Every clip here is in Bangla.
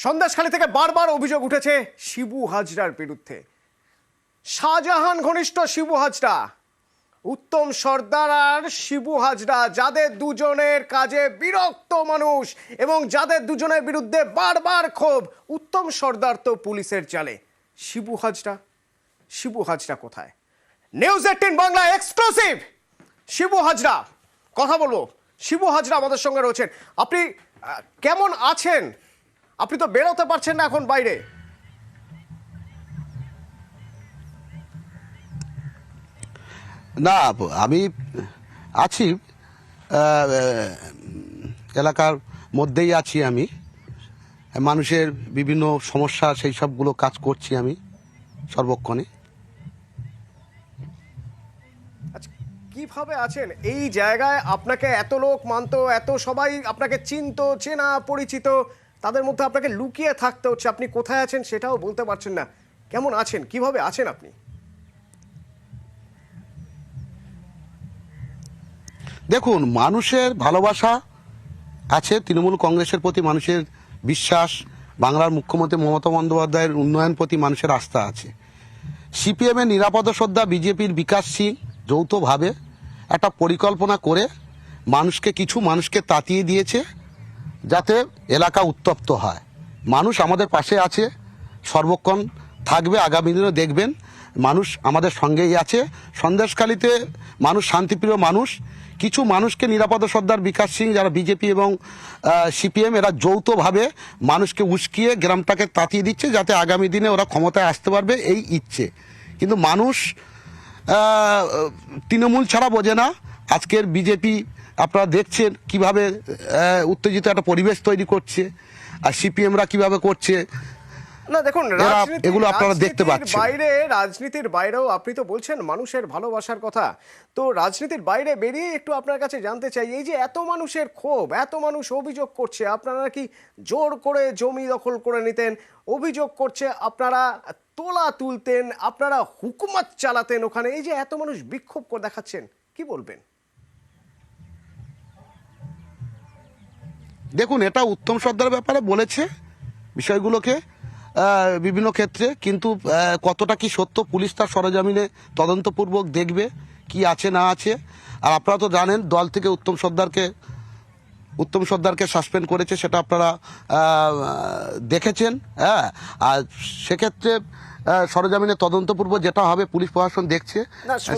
সন্দেশখালী থেকে বারবার অভিযোগ উঠেছে শিবু হাজরার বিরুদ্ধে। শাহজাহান ঘনিষ্ঠ শিবু হাজরা, উত্তম সর্দার আর শিবু হাজরা, যাদের দুজনের কাজে বিরক্ত মানুষ এবং যাদের দুজনের বিরুদ্ধে বারবার ক্ষোভ। উত্তম সর্দার তো পুলিশের জালে, শিবু হাজরা কোথায়? নিউজ 18 বাংলা এক্সক্লুসিভ শিবু হাজরা, কথা বলবো। শিবু হাজরা আমাদের সঙ্গে রয়েছেন। আপনি কেমন আছেন? আপনি তো বেরোতে পারছেন না এখন বাইরে। না, আমি আছি, এলাকার মধ্যেই আছি। আমি মানুষের বিভিন্ন সমস্যা সেই সবগুলো কাজ করছি আমি সর্বক্ষণে। আচ্ছা, কিভাবে আছেন এই জায়গায়? আপনাকে এত লোক মানতো, এত সবাই আপনাকে চিনতো, চেনা পরিচিত, তাদের মধ্যে আপনাকে লুকিয়ে থাকতে হচ্ছে। আপনি কোথায় আছেন সেটাও বলতে পারছেন না। কেমন আছেন? কিভাবে আছেন আপনি? দেখুন, মানুষের ভালোবাসা আছে, তৃণমূল কংগ্রেসের প্রতি মানুষের বিশ্বাস, বাংলার মুখ্যমন্ত্রী মমতা বন্দ্যোপাধ্যায়ের উন্নয়ন প্রতি মানুষের আস্থা আছে। সিপিএমের নিরাপদ সর্দার, বিজেপির বিকাশ সিং যৌথভাবে একটা পরিকল্পনা করে কিছু মানুষকে তাতিয়ে দিয়েছে যাতে এলাকা উত্তপ্ত হয়। মানুষ আমাদের পাশে আছে, সর্বক্ষণ থাকবে, আগামী দিনে দেখবেন মানুষ আমাদের সঙ্গেই আছে। সন্দেশখালীতে মানুষ শান্তিপ্রিয় মানুষ। কিছু মানুষকে নিরাপদ সর্দার, বিকাশ সিং, যারা বিজেপি এবং সিপিএম, এরা যৌথভাবে মানুষকে উস্কিয়ে গ্রামটাকে তাতিয়ে দিচ্ছে যাতে আগামী দিনে ওরা ক্ষমতায় আসতে পারবে, এই ইচ্ছে। কিন্তু মানুষ তৃণমূল ছাড়া বোঝে না। আজকের বিজেপি আপনারা দেখছেন কিভাবে উত্তেজিত একটা পরিবেশ তৈরি করছে, আর সিপিএমরা কিভাবে করছে। না দেখুন, এগুলো আপনারা দেখতে পাচ্ছেন। রাজনীতির বাইরেও আপনি তো বলছেন মানুষের ভালোবাসার কথা। তো রাজনীতির বাইরে বেরিয়ে একটু আপনার কাছে জানতে চাই, এই যে এত মানুষের ক্ষোভ, এত মানুষ অভিযোগ করছে আপনারা নাকি জোর করে জমি দখল করে নিতেন, অভিযোগ করছে আপনারা তোলা তুলতেন, আপনারা হুকুমত চালাতেন ওখানে। এই যে এত মানুষ বিক্ষোভ করে দেখাচ্ছেন, কি বলবেন? দেখুন, এটা উত্তম সর্দারের ব্যাপারে বলেছে বিষয়গুলোকে বিভিন্ন ক্ষেত্রে, কিন্তু কতটা কি সত্য পুলিশ তার সরেজমিনে তদন্তপূর্বক দেখবে কি আছে না আছে। আর আপনারা তো জানেন দল থেকে উত্তম সর্দারকে সাসপেন্ড করেছে, সেটা আপনারা দেখেছেন। হ্যাঁ, আর সেক্ষেত্রে সরেজমিনে তদন্তপূর্বক যেটা হবে পুলিশ প্রশাসন দেখছে,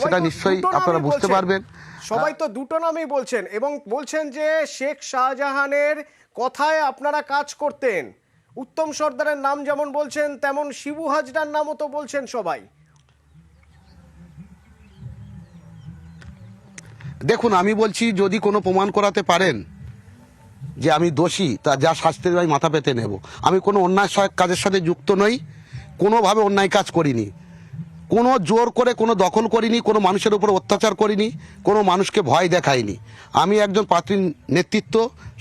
সেটা নিশ্চয়ই আপনারা বুঝতে পারবেন। সবাই তো দুটো নামই বলছেন এবং বলছেন যে শেখ শাহজাহানের কথায় আপনারা কাজ করতেন। উত্তম সর্দারের নাম যেমন বলছেন, তেমন শিবু হাজরার নামও তো বলছেন সবাই। দেখুন, আমি বলছি যদি কোনো প্রমাণ করাতে পারেন যে আমি দোষী, তা যা শাস্তি আমি মাথা পেতে নেব। আমি কোনো অন্যায় কাজের সাথে যুক্ত নই, কোনোভাবে অন্যায় কাজ করিনি, কোনো জোর করে কোনো দখল করিনি, কোনো মানুষের উপর অত্যাচার করিনি, কোনো মানুষকে ভয় দেখাইনি। আমি একজন প্রার্থীর নেতৃত্ব,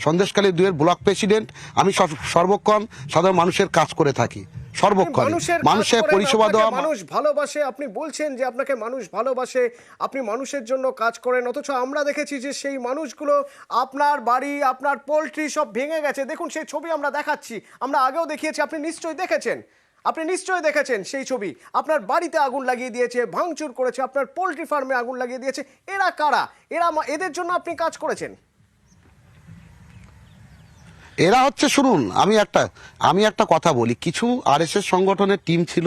সন্দেশখালী 2-এর ব্লক প্রেসিডেন্ট। আমি সর্বক্ষণ সাধারণ মানুষের কাজ করে থাকি, সর্বক্ষণ মানুষের পরিষেবা দেওয়া। মানুষ ভালোবাসে, আপনি বলছেন যে আপনাকে মানুষ ভালোবাসে, আপনি মানুষের জন্য কাজ করেন, অথচ আমরা দেখেছি যে সেই মানুষগুলো আপনার বাড়ি, আপনার পোল্ট্রি সব ভেঙে গেছে। দেখুন সেই ছবি আমরা দেখাচ্ছি, আমরা আগেও দেখিয়েছি, আপনি নিশ্চয়ই দেখেছেন সেই ছবি। আপনার বাড়িতে আগুন লাগিয়ে দিয়েছে, ভাঙচুর করেছে, আপনার পোল্ট্রি ফার্মে আগুন লাগিয়ে দিয়েছে। এরা কারা? এদের জন্য আপনি কাজ করেছেন? এরা হচ্ছে, শুনুন, আমি একটা কথা বলি। কিছু আরএসএস সংগঠনের টিম ছিল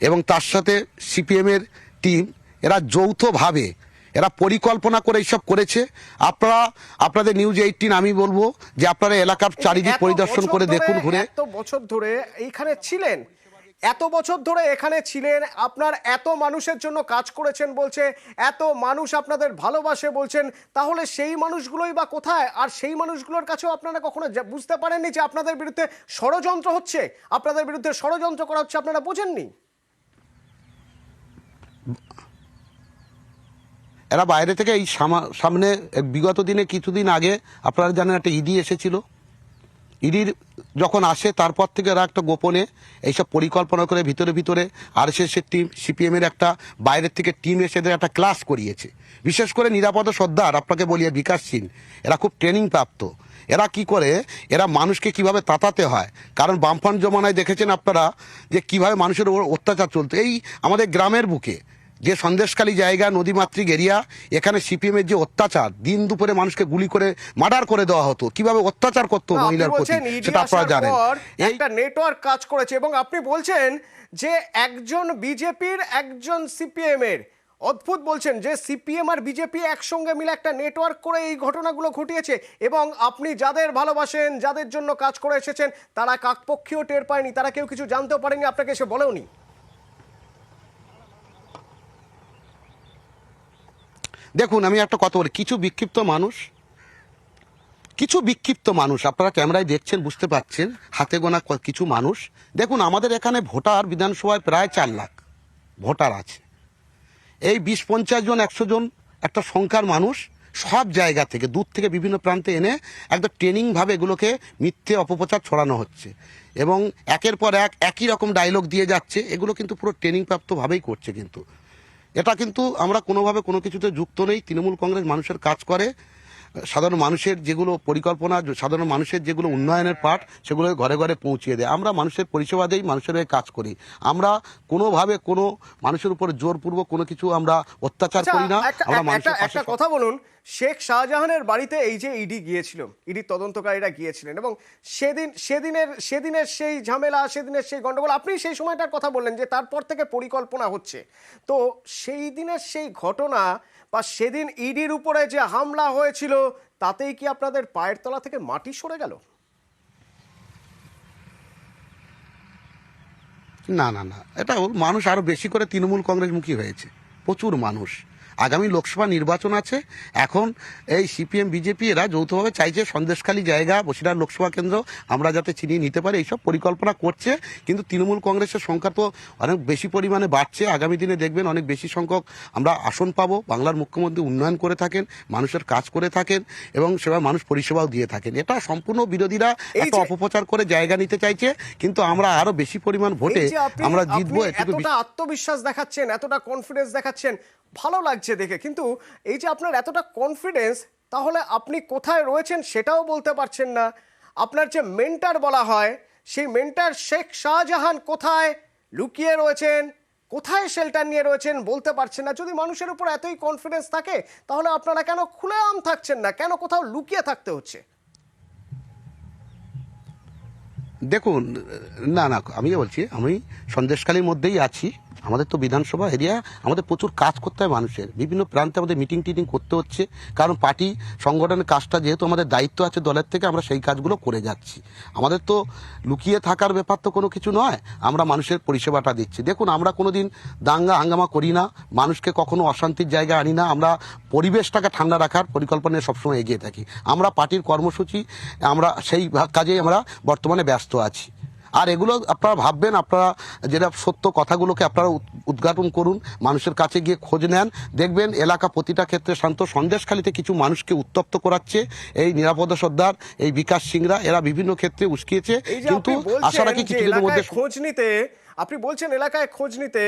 এবং তার সাথে সিপিএমের টিম, এরা যৌথভাবে এরা পরিকল্পনা করে এইসব করেছে। আপনাদের নিউজ 18, আমি বলবো যে আপনারা এলাকার চারিদিক পরিদর্শন করে দেখুন, ঘুরে। এত বছর ধরে এখানে ছিলেন, আপনার এত মানুষের জন্য কাজ করেছেন বলছে, এত মানুষ আপনাদের ভালোবাসে বলছেন, তাহলে সেই মানুষগুলোই বা কোথায়? আর সেই মানুষগুলোর কাছেও আপনারা কখনো বুঝতে পারেননি যে আপনাদের বিরুদ্ধে ষড়যন্ত্র হচ্ছে, আপনাদের বিরুদ্ধে ষড়যন্ত্র করা হচ্ছে, আপনারা বোঝেননি? এরা বাইরে থেকে এই সামনে বিগত দিনে কিছুদিন আগে আপনারা জানেন একটা ইডি এসেছিল, ইডির যখন আসে তারপর থেকে এরা একটা গোপনে এইসব পরিকল্পনা করে ভিতরে ভিতরে আরএসএসের টিম, সিপিএমের একটা বাইরের থেকে টিম এসে এদের একটা ক্লাস করিয়েছে। বিশেষ করে নিরাপদ সর্দার, আপনাকে বলি, বিকাশ সিং, এরা খুব ট্রেনিং প্রাপ্ত। এরা কি করে, এরা মানুষকে কিভাবে তাতাতে হয়, কারণ বামফ্রন্ট জমানায় দেখেছেন আপনারা যে কিভাবে মানুষের উপর অত্যাচার চলতো। এই আমাদের গ্রামের বুকে যে সন্দেশখালী জায়গা, নদীমাতৃক এরিয়া, এখানে সিপিএমের যে অত্যাচার, দিন দুপুরে মানুষকে গুলি করে মার্ডার করে দেওয়া হতো, কিভাবে অত্যাচার করতো না, আপনি মহিলার প্রতি, বলছেন ইডি সেটা আপনারা আসার জানেন। পর এই একটা নেটওয়ার্ক কাজ করেছে এবং আপনি বলছেন যে একজন বিজেপির একজন সিপিএম এর, অদ্ভুত বলছেন যে সিপিএম আর বিজেপি একসঙ্গে মিলে একটা নেটওয়ার্ক করে এই ঘটনাগুলো ঘটিয়েছে এবং আপনি যাদের ভালোবাসেন, যাদের জন্য কাজ করে এসেছেন, তারা কাকপক্ষীয় টের পায়নি, তারা কেউ কিছু জানতেও পারেনি, আপনাকে এসে বলেওনি। দেখুন, আমি একটা কথা বলি, কিছু বিক্ষিপ্ত মানুষ আপনারা ক্যামেরায় দেখছেন, বুঝতে পারছেন, হাতে গোনা কিছু মানুষ। দেখুন, আমাদের এখানে ভোটার বিধানসভায় প্রায় 4 লাখ ভোটার আছে। এই 20-50 জন 100 জন একটা সংখ্যার মানুষ সব জায়গা থেকে, দূর থেকে, বিভিন্ন প্রান্তে এনে একটা ট্রেনিংভাবে এগুলোকে মিথ্যে অপপ্রচার ছড়ানো হচ্ছে এবং একের পর একই রকম ডায়লগ দিয়ে যাচ্ছে। এগুলো কিন্তু পুরো ট্রেনিংপ্রাপ্তভাবেই করছে। কিন্তু এটা কিন্তু আমরা কোনোভাবে কোনো কিছুতে যুক্ত নেই। তৃণমূল কংগ্রেস মানুষের কাজ করে, সাধারণ মানুষের যেগুলো পরিকল্পনা, সাধারণ মানুষের যেগুলো উন্নয়নের পাঠ, সেগুলো ঘরে ঘরে পৌঁছিয়ে দেয়। আমরা মানুষের পরিষেবা দেই, মানুষের হয়ে কাজ করি। আমরা কোনোভাবে কোনো মানুষের উপর জোরপূর্বক কোনো কিছু আমরা অত্যাচার করি না। আমরা মানুষের পাশে। একটা কথা বলুন, শেখ শাহজাহানের বাড়িতে এই যে ইডি গিয়েছিল, ইডি তদন্তকারীরা গিয়েছিলেন এবং সেদিনের সেই ঝামেলা, সেদিনের সেই গন্ডগোল, আপনি সেই সময়টার কথা বললেন যে তারপর থেকে পরিকল্পনা হচ্ছে। তো সেই দিনের সেই ঘটনা বা সেদিন ইডির উপরে যে হামলা হয়েছিল, তাতেই কি আপনাদের পায়ের তলা থেকে মাটি সরে গেল? না না না, এটা মানুষ আরো বেশি করে তৃণমূল কংগ্রেসমুখী হয়েছে, প্রচুর মানুষ। আগামী লোকসভা নির্বাচন আছে, এখন এই সিপিএম বিজেপি এরা যৌথভাবে চাইছে সন্দেশখালী জায়গা, বসিরহাট লোকসভা কেন্দ্র আমরা যাতে ছিনিয়ে নিতে পারি, এইসব পরিকল্পনা করছে। কিন্তু তৃণমূল কংগ্রেসের সংখ্যা তো অনেক বেশি পরিমাণে বাড়ছে। আগামী দিনে দেখবেন অনেক বেশি সংখ্যক আমরা আসন পাবো। বাংলার মুখ্যমন্ত্রী উন্নয়ন করে থাকেন, মানুষের কাজ করে থাকেন এবং সেবা মানুষ পরিষেবাও দিয়ে থাকেন। এটা সম্পূর্ণ বিরোধীরা একটা অপপ্রচার করে জায়গা নিতে চাইছে, কিন্তু আমরা আরো বেশি পরিমাণ ভোটে আমরা জিতবো। এতটা আত্মবিশ্বাস দেখাচ্ছেন, এতটা কনফিডেন্স দেখাচ্ছেন, ভালো লাগছে দেখে। কিন্তু এই যে আপনার এতটা কনফিডেন্স, তাহলে আপনি কোথায় রয়েছেন সেটাও বলতে পারছেন না। আপনার যে মেন্টর বলা হয়, সেই মেন্টর শেখ শাহজাহান কোথায় লুকিয়ে রয়েছেন, কোথায় শেল্টার নিয়ে রয়েছেন বলতে পারছেন না। যদি মানুষের উপর এতই কনফিডেন্স থাকে, তাহলে আপনারা কেন খুলেআম থাকছেন না, কেন কোথাও লুকিয়ে থাকতে হচ্ছে? দেখুন, না না, আমি বলছি, আমি সন্দেশখালীর মধ্যেই আছি। আমাদের তো বিধানসভা এরিয়া, আমাদের প্রচুর কাজ করতে হয়, মানুষের বিভিন্ন প্রান্তে আমাদের মিটিং টিটিং করতে হচ্ছে, কারণ পার্টি সংগঠনের কাজটা যেহেতু আমাদের দায়িত্ব আছে দলের থেকে, আমরা সেই কাজগুলো করে যাচ্ছি। আমাদের তো লুকিয়ে থাকার ব্যাপার তো কোনো কিছু নয়, আমরা মানুষের পরিষেবাটা দিচ্ছি। দেখুন, আমরা কোনো দিন দাঙ্গা হাঙ্গামা করি না, মানুষকে কখনো অশান্তির জায়গায় আনি না। আমরা পরিবেশটাকে ঠান্ডা রাখার পরিকল্পনায় সবসময় এগিয়ে থাকি। আমরা পার্টির কর্মসূচি, আমরা সেই কাজেই আমরা বর্তমানে ব্যস্ত আছি। আর এগুলো আপনারা ভাববেন, আপনারা যেটা সত্য কথাগুলোকে আপনারা উদ্ঘাটন করুন, মানুষের কাছে গিয়ে খোঁজ নেন, দেখবেন এলাকা প্রতিটা ক্ষেত্রে শান্ত। সন্দেশখালীতে কিছু মানুষকে উত্তপ্ত করাচ্ছে এই নিরাপদ সর্দার, এই বিকাশ সিংরা, এরা বিভিন্ন ক্ষেত্রে উস্কিয়েছে। কিন্তু আশা রাখি কিছুদিনের মধ্যে খোঁজ নিতে, আপনি বলছেন এলাকায় খোঁজ নিতে,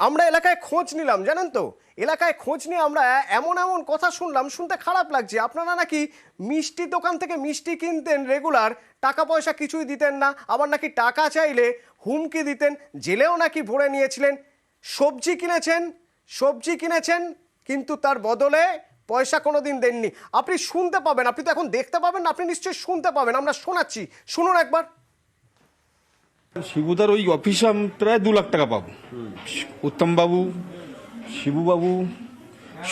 আমরা এলাকায় খোঁজ নিলাম, জানেন তো, এলাকায় খোঁজ নিয়ে আমরা এমন এমন কথা শুনলাম, শুনতে খারাপ লাগছে। আপনারা নাকি মিষ্টির দোকান থেকে মিষ্টি কিনতেন রেগুলার, টাকা পয়সা কিছুই দিতেন না, আবার নাকি টাকা চাইলে হুমকি দিতেন, জেলেও নাকি ভরে নিয়েছিলেন। সবজি কিনেছেন কিন্তু তার বদলে পয়সা কোনোদিন দেননি। আপনি শুনতে পাবেন, আপনি তো এখন দেখতে পাবেন না, আপনি নিশ্চয়ই শুনতে পাবেন, আমরা শোনাচ্ছি, শুনুন একবার। শিবুদার ওই অফিসে আমি প্রায় 2 লাখ টাকা পাবো। উত্তমবাবু, শিবুবাবু,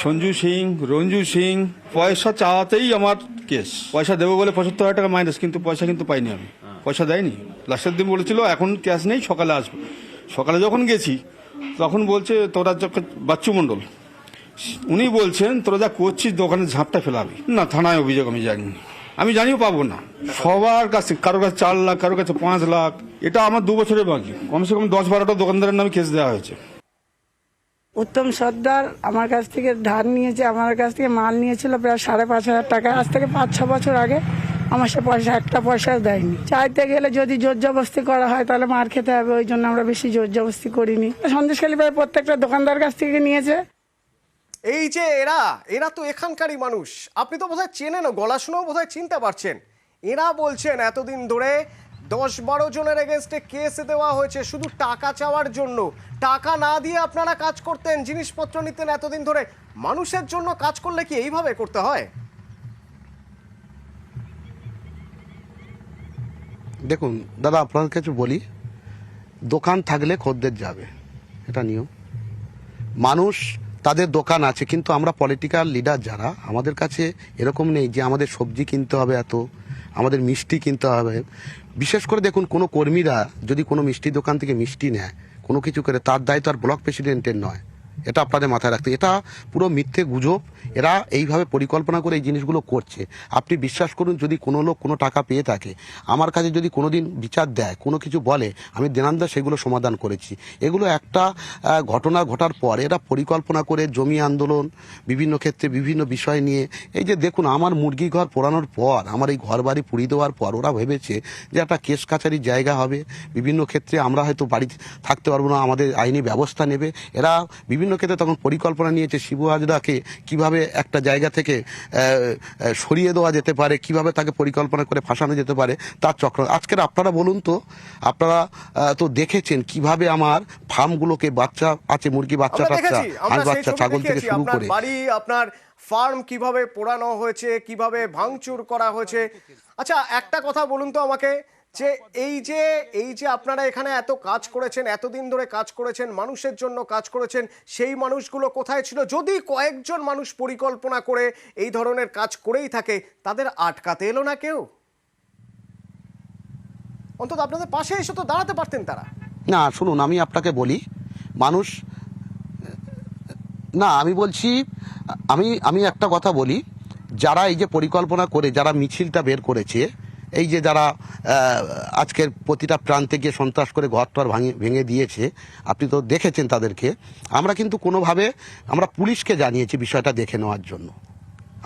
সঞ্জু সিং, রঞ্জু সিং, পয়সা চাওয়াতেই আমার কেস। পয়সা দেবো বলে 75,000 টাকা মাইনাস, কিন্তু পয়সা কিন্তু পাইনি আমি, পয়সা দেয়নি। লাস্টের দিন বলেছিল এখন ক্যাশ নেই, সকালে আসবো। সকালে যখন গেছি তখন বলছে তোরা বাচ্চু মণ্ডল, উনি বলছেন তোরা যা করছিস দোকানে ঝাঁপটা ফেলাবি না। থানায় অভিযোগ আমি জানি, আমি জানিও পাবো না। সবার কাছে, কারো কাছে 4 লাখ, কারো কাছে 5 লাখ। এটা আমার 2 বছরের বাকি। কমসে কম 10-12টা দোকানদারের নামে কেস দেওয়া হয়েছে। উত্তম সর্দার আমার কাছ থেকে ধার নিয়েছে, আমার কাছ থেকে মাল নিয়েছিল প্রায় 5,500 টাকা। আজ থেকে 5-6 বছর আগে আমার সে পয়সা একটা পয়সাও দেয়নি। চাইতে গেলে যদি জোর জবরদস্তি করা হয় তাহলে মার খেতে হবে, ওই জন্য আমরা বেশি জোর জবরদস্তি করিনি। সন্দেশখালী প্রায় প্রত্যেকটা দোকানদার কাছ থেকে নিয়েছে। এই যে এরা তো এখানকারই মানুষ, আপনি তো বোধহয় চেনেন, গলা শুনেও বোধহয় চিনতে পারছেন। এরা বলছেন এতদিন ধরে 10-12 জনের এগেনস্টে কেস দেওয়া হয়েছে শুধু টাকা চাওয়ার জন্য। টাকা না দিয়ে আপনারা কাজ করতেন, জিনিসপত্র নিতেন এতদিন ধরে। মানুষের জন্য কাজ করলে কি এইভাবে করতে হয়? দেখুন দাদা, আপনার কাছে বলি, দোকান থাকলে খদ্দের যাবে, এটা নিয়ম। মানুষ তাদের দোকান আছে, কিন্তু আমরা পলিটিক্যাল লিডার যারা, আমাদের কাছে এরকম নেই যে আমাদের সবজি কিনতে হবে এত, আমাদের মিষ্টি কিনতে হবে। বিশেষ করে দেখুন, কোনো কর্মীরা যদি কোনো মিষ্টি দোকান থেকে মিষ্টি নেয়, কোনো কিছু করে, তার দায়িত্ব আর ব্লক প্রেসিডেন্টের নয়। এটা আপনাদের মাথায় রাখতে, এটা পুরো মিথ্যে গুজব। এরা এইভাবে পরিকল্পনা করে এই জিনিসগুলো করছে। আপনি বিশ্বাস করুন, যদি কোনো লোক কোনো টাকা পেয়ে থাকে, আমার কাছে যদি কোনো দিন বিচার দেয়, কোনো কিছু বলে, আমি দেনান্দা সেগুলো সমাধান করেছি। এগুলো একটা ঘটনা ঘটার পর এরা পরিকল্পনা করে জমি আন্দোলন, বিভিন্ন ক্ষেত্রে বিভিন্ন বিষয় নিয়ে, এই যে দেখুন, আমার মুরগি ঘর পোড়ানোর পর, আমার এই ঘর বাড়ি পুড়িয়ে দেওয়ার পর ওরা ভেবেছে যে একটা কেস কাছারির জায়গা হবে, বিভিন্ন ক্ষেত্রে আমরা হয়তো বাড়ি থাকতে পারবো না, আমাদের আইনি ব্যবস্থা নেবে। এরা বিভিন্ন ক্ষেত্রে তখন পরিকল্পনা নিয়েছে শিবু হাজরাকে কিভাবে একটা জায়গা থেকে সরিয়ে দেওয়া যেতে পারে, কিভাবে তাকে পরিকল্পনা করে ফাঁসানো যেতে পারে, তার চক্র। আজকের আপনারা বলুন তো, আপনারা তো দেখেছেন কিভাবে আমার ফার্মগুলোকে, বাচ্চা আছে, মুরগি বাচ্চা টাচ্চা, হাঁস বাচ্চা, ছাগল থেকে শুরু করে বাড়ি, আপনার ফার্ম কিভাবে পোড়ানো হয়েছে, কিভাবে ভাঙচুর করা হয়েছে। আচ্ছা, একটা কথা বলুন তো আমাকে, যে এই যে আপনারা এখানে এত কাজ করেছেন, এতদিন ধরে কাজ করেছেন, মানুষের জন্য কাজ করেছেন, সেই মানুষগুলো কোথায় ছিল? যদি কয়েকজন মানুষ পরিকল্পনা করে এই ধরনের কাজ করেই থাকে, তাদের আটকাতে এলো না কেউ? অন্তত আপনাদের পাশে এসে তো দাঁড়াতে পারতেন তারা। না শুনুন, আমি আপনাকে বলি, মানুষ না, আমি বলছি, আমি একটা কথা বলি, যারা এই যে পরিকল্পনা করে যারা মিছিলটা বের করেছে, এই যে যারা আজকের প্রতিটা প্রান্তে গিয়ে সন্ত্রাস করে ঘরটার ভেঙে দিয়েছে, আপনি তো দেখেছেন তাদেরকে। আমরা কিন্তু কোনোভাবে, আমরা পুলিশকে জানিয়েছি বিষয়টা দেখে নেওয়ার জন্য।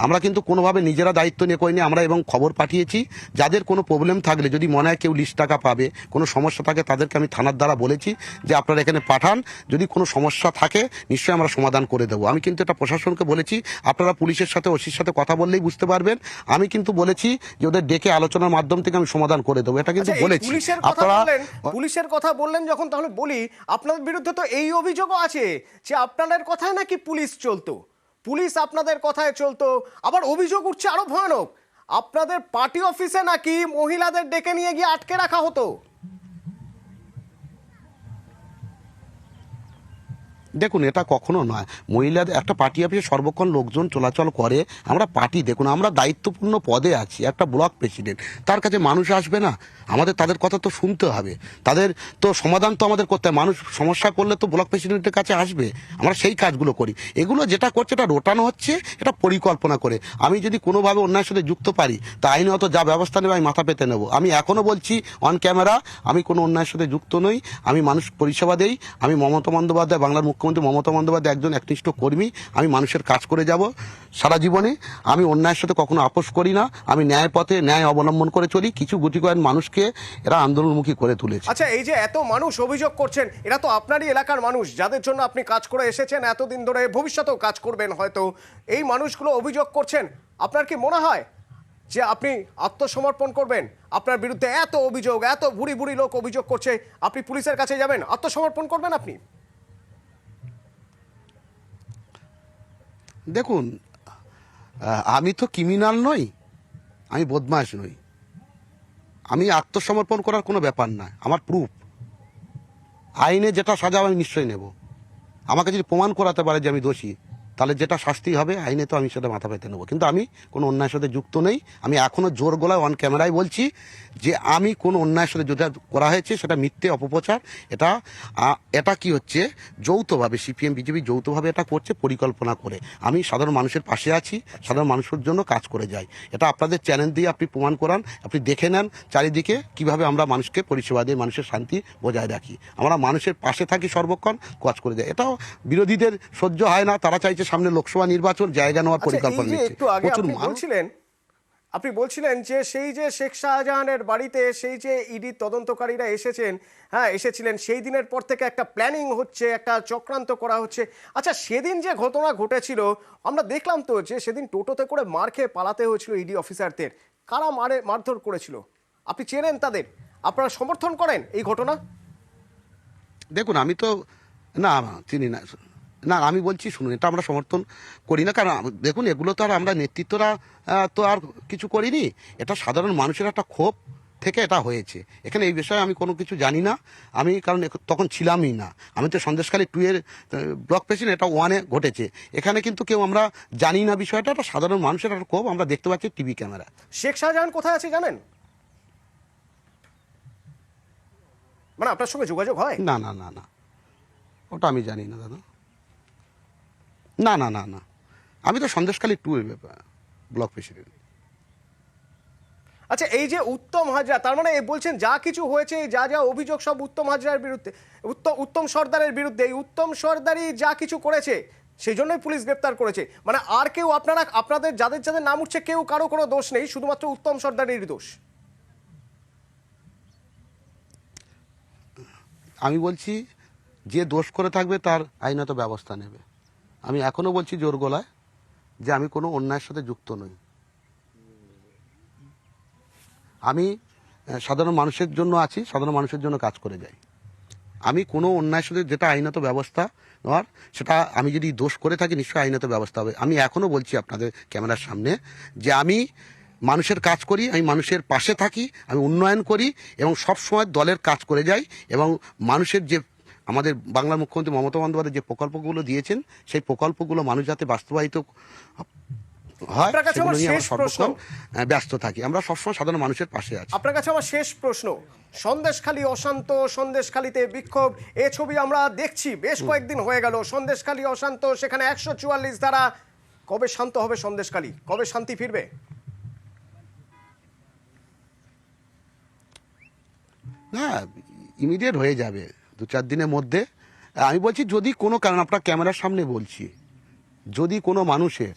আমরা কিন্তু কোনোভাবে নিজেরা দায়িত্ব নিয়ে করিনি। আমরা এবং খবর পাঠিয়েছি, যাদের কোনো প্রবলেম থাকলে, যদি মনে হয় কেউ লিস্ট টাকা পাবে, কোনো সমস্যা থাকে, তাদেরকে আমি থানার দ্বারা বলেছি যে আপনারা এখানে পাঠান, যদি কোনো সমস্যা থাকে নিশ্চয়ই আমরা সমাধান করে দেবো। আমি কিন্তু এটা প্রশাসনকে বলেছি, আপনারা পুলিশের সাথে, ওসির সাথে কথা বললেই বুঝতে পারবেন। আমি কিন্তু বলেছি যে ওদের ডেকে আলোচনার মাধ্যম থেকে আমি সমাধান করে দেবো, এটা কিন্তু বলেছি। পুলিশের কথা বললেন যখন, তাহলে বলি, আপনাদের বিরুদ্ধে তো এই অভিযোগও আছে যে আপনাদের কথায় নাকি পুলিশ চলতো, পুলিশ আপনাদের কথায় চলতো। আবার অভিযোগ উঠছে আরো ভয়ানক, আপনাদের পার্টি অফিসে নাকি মহিলাদের ডেকে নিয়ে গিয়ে আটকে রাখা হতো। দেখুন, এটা কখনো নয়। মহিলাদের একটা পার্টি অফিসে সর্বক্ষণ লোকজন চলাচল করে। আমরা পার্টি, দেখুন, আমরা দায়িত্বপূর্ণ পদে আছি, একটা ব্লক প্রেসিডেন্ট, তার কাছে মানুষ আসবে না? আমাদের তাদের কথা তো শুনতে হবে, তাদের তো সমাধান তো আমাদের করতে হবে। মানুষ সমস্যা করলে তো ব্লক প্রেসিডেন্টের কাছে আসবে, আমরা সেই কাজগুলো করি। এগুলো যেটা করছে, এটা রোটানো হচ্ছে, এটা পরিকল্পনা করে। আমি যদি কোনোভাবে অন্যায়ের সাথে যুক্ত পারি, তা আইনত যা ব্যবস্থা নেবে আমি মাথা পেতে নেব। আমি এখনও বলছি অন ক্যামেরা, আমি কোনো অন্যায়ের সাথে যুক্ত নই, আমি মানুষ পরিষেবা দেই। আমি মমতা বন্দ্যোপাধ্যায়, বাংলার মুখ্যমন্ত্রী মমতা বন্দ্যোপাধ্যায় একজন একনিষ্ঠ কর্মী। আমি মানুষের কাজ করে যাব সারা জীবনে। আমি অন্যায়ের সাথে কখনো আপোষ করি না, আমি ন্যায় পথে ন্যায় অবলম্বন করে চলি। কিছু গুটি কয়েক মানুষকে এরা আন্দোলনমুখী করে তুলেছে। আচ্ছা, এই যে এত মানুষ অভিযোগ করছেন, এরা তো আপনারই এলাকার মানুষ, যাদের জন্য আপনি কাজ করে এসেছেন এতদিন ধরে, ভবিষ্যতেও কাজ করবেন হয়তো। এই মানুষগুলো অভিযোগ করছেন, আপনার কি মনে হয় যে আপনি আত্মসমর্পণ করবেন? আপনার বিরুদ্ধে এত অভিযোগ, এত বুড়ি বুড়ি লোক অভিযোগ করছে, আপনি পুলিশের কাছে যাবেন, আত্মসমর্পণ করবেন আপনি? দেখুন, আমি তো ক্রিমিনাল নই, আমি বদমাশ নই। আমি আত্মসমর্পণ করার কোনো ব্যাপার না, আমার প্রুফ, আইনে যেটা সাজা আমি নিশ্চয়ই নেব। আমাকে যদি প্রমাণ করাতে পারে যে আমি দোষী, তাহলে যেটা শাস্তি হবে আইনে, তো আমি সেটা মাথা পেতে নেবো। কিন্তু আমি কোনো অন্যায়ের সাথে যুক্ত নেই। আমি এখনও জোর গলায় অন ক্যামেরায় বলছি যে আমি কোনো অন্যায়ের সাথে যেটা করা হয়েছে সেটা মিথ্যে, অপপ্রচার। এটা কি হচ্ছে, যৌথভাবে সিপিএম বিজেপি যৌথভাবে এটা করছে, পরিকল্পনা করে। আমি সাধারণ মানুষের পাশে আছি, সাধারণ মানুষের জন্য কাজ করে যাই। এটা আপনাদের চ্যানেল দিয়ে আপনি প্রমাণ করান, আপনি দেখে নেন চারিদিকে কিভাবে আমরা মানুষকে পরিষেবা দিয়ে মানুষের শান্তি বজায় রাখি। আমরা মানুষের পাশে থাকি, সর্বক্ষণ কাজ করে যাই। এটাও বিরোধীদের সহ্য হয় না, তারা চাইছে সামনে লোকসভা নির্বাচন, জায়গা নেওয়ার পরিকল্পনা নিচ্ছে। একটু আগে আপনি বলছিলেন আপনি বলছিলেন যে সেই যে শেখ শাহজাহানের বাড়িতে সেই যে ইডি তদন্তকারীরা এসেছিলেন সেই দিনের পর থেকে একটা প্ল্যানিং হচ্ছে, একটা চক্রান্ত করা হচ্ছে। আচ্ছা, সেদিন যে ঘটনা ঘটেছিল আমরা দেখলাম তো যে সেদিন টোটোতে করে মার খেয়ে পালাতে হয়েছিল ইডি অফিসারদের। কারা মারধর করেছিল? আপনি চেনেন তাদের? আপনারা সমর্থন করেন এই ঘটনা? দেখুন, আমি তো না চিনি না, না আমি বলছি শুনুন, এটা আমরা সমর্থন করি না। কারণ দেখুন, এগুলো তো আর আমরা নেতৃত্বরা তো আর কিছু করিনি, এটা সাধারণ মানুষের একটা ক্ষোভ থেকে এটা হয়েছে। এখানে এই বিষয়ে আমি কোনো কিছু জানি না, আমি কারণ তখন ছিলামই না। আমি তো সন্দেশখালী 2 এর ব্লক প্রেসিডেন্ট, এটা 1 এ ঘটেছে। এখানে কিন্তু কেউ আমরা জানি না বিষয়টা, এটা সাধারণ মানুষের একটা ক্ষোভ, আমরা দেখতে পাচ্ছি টিভি ক্যামেরা। শেখ শাহজাহান কোথায় আছে জানেন? মানে আপনার সঙ্গে যোগাযোগ হয়? না না না না, ওটা আমি জানি না দাদা। না না না না, আমি তো সন্দেশখালী 2 এর ব্লক প্রেসিডেন্ট। আচ্ছা, এই যে উত্তম হাজরা, তার মানে বলছেন যা কিছু হয়েছে, যা যা অভিযোগ সব উত্তম হাজরার বিরুদ্ধে, উত্তম সর্দারের বিরুদ্ধে। এই উত্তম সর্দারই যা কিছু করেছে সেই জন্যই পুলিশ গ্রেপ্তার করেছে। মানে আর কেউ আপনাদের যাদের যাদের নাম উঠছে কেউ কারো কোনো দোষ নেই, শুধুমাত্র উত্তম সর্দারেরই দোষ? আমি বলছি যে দোষ করে থাকবে তার আইনত ব্যবস্থা নেবে। আমি এখনো বলছি জোর গলায় যে আমি কোনো অন্যায়ের সাথে যুক্ত নই। আমি সাধারণ মানুষের জন্য আছি, সাধারণ মানুষের জন্য কাজ করে যাই। আমি কোনো অন্যায়ের সাথে যেটা আইনত ব্যবস্থা নেওয়ার, সেটা আমি যদি দোষ করে থাকি নিশ্চয়ই আইনত ব্যবস্থা হবে। আমি এখনো বলছি আপনাদের ক্যামেরার সামনে যে আমি মানুষের কাজ করি, আমি মানুষের পাশে থাকি, আমি উন্নয়ন করি এবং সবসময় দলের কাজ করে যাই। এবং মানুষের যে আমাদের বাংলার মুখ্যমন্ত্রী মমতা বন্দ্যোপাধ্যায় যে প্রকল্পগুলো দিয়েছেন সেই প্রকল্পগুলো মানুষ যাতে বাস্তবায়িত হয় আপনার কাছে সেগুলো আমার নিয়ে আমরা শেষ প্রশ্ন। সর্বক্ষণ ব্যস্ত থাকি। আমরা সবসময় সাধারণ মানুষের পাশে আছি। আপনার কাছে আমার শেষ প্রশ্ন, সন্দেশখালী অশান্ত, সন্দেশখালীতে বিক্ষোভ, এ ছবি আমরা দেখছি বেশ কয়েকদিন হয়ে গেল। সন্দেশখালী অশান্ত, সেখানে 144 ধারা। কবে শান্ত হবে সন্দেশখালী? কবে শান্তি ফিরবে? না, ইমিডিয়েট হয়ে যাবে 2-4 দিনের মধ্যে। আমি বলছি যদি কোনো কারণ, আপনার ক্যামেরার সামনে বলছি, যদি কোনো মানুষের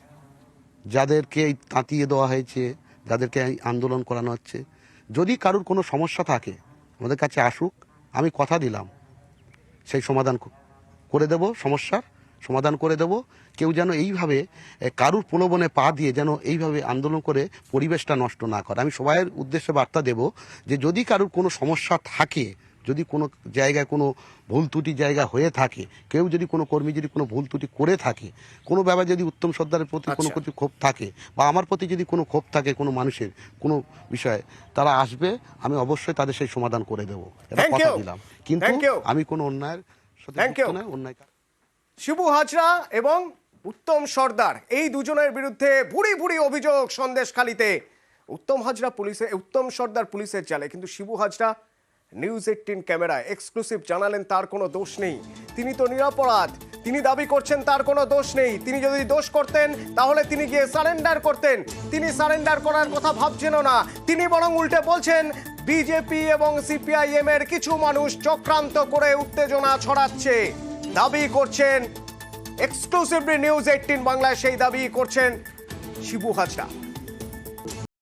যাদেরকে তাঁতিয়ে দেওয়া হয়েছে, যাদেরকে আন্দোলন করানো হচ্ছে, যদি কারোর কোনো সমস্যা থাকে আমাদের কাছে আসুক, আমি কথা দিলাম সেই সমাধান করে দেব, সমস্যার সমাধান করে দেব। কেউ যেন এইভাবে কারুর প্রলোভনে পা দিয়ে যেন এইভাবে আন্দোলন করে পরিবেশটা নষ্ট না করে। আমি সবাইয়ের উদ্দেশ্যে বার্তা দেব যে যদি কারুর কোনো সমস্যা থাকে, যদি কোনো জায়গায় কোনো ভুল ত্রুটি জায়গা হয়ে থাকে, কেউ যদি কোনো কর্মী যদি কোনো ভুল ত্রুটি করে থাকে, কোনো ব্যাপারে যদি উত্তম সর্দারের প্রতি কোনো কিছু ক্ষোভ থাকে বা আমার প্রতি যদি কোনো ক্ষোভ থাকে কোনো মানুষের কোনো বিষয়ে, তারা আসবে, আমি অবশ্যই তাদের সেই সমাধান করে দেবো, এটা Thank কথা you. দিলাম। কিন্তু Thank you. আমি কোনো অন্যায়ের সাথে Thank যুক্ত you. নই, অন্যায় শিবু হাজরা এবং উত্তম সর্দার, এই দুজনের বিরুদ্ধে ভুরি ভুরি অভিযোগ সন্দেশখালীতে। উত্তম সর্দার পুলিশের জালে, কিন্তু শিবু হাজরা নিউজ 18 ক্যামেরায় এক্সক্লুসিভ জানালেন তার কোনো দোষ নেই, তিনি তো নিরপরাধ। তিনি দাবি করছেন তার কোনো দোষ নেই। তিনি যদি দোষ করতেন তাহলে তিনি গিয়ে সারেন্ডার করতেন। তিনি সারেন্ডার করার কথা ভাবছেনও না, তিনি বরং উল্টে বলছেন বিজেপি এবং সিপিআইএম এর কিছু মানুষ চক্রান্ত করে উত্তেজনা ছড়াচ্ছে। দাবি করছেন এক্সক্লুসিভলি নিউজ 18 বাংলায়, সেই দাবি করছেন শিবু হাজরা।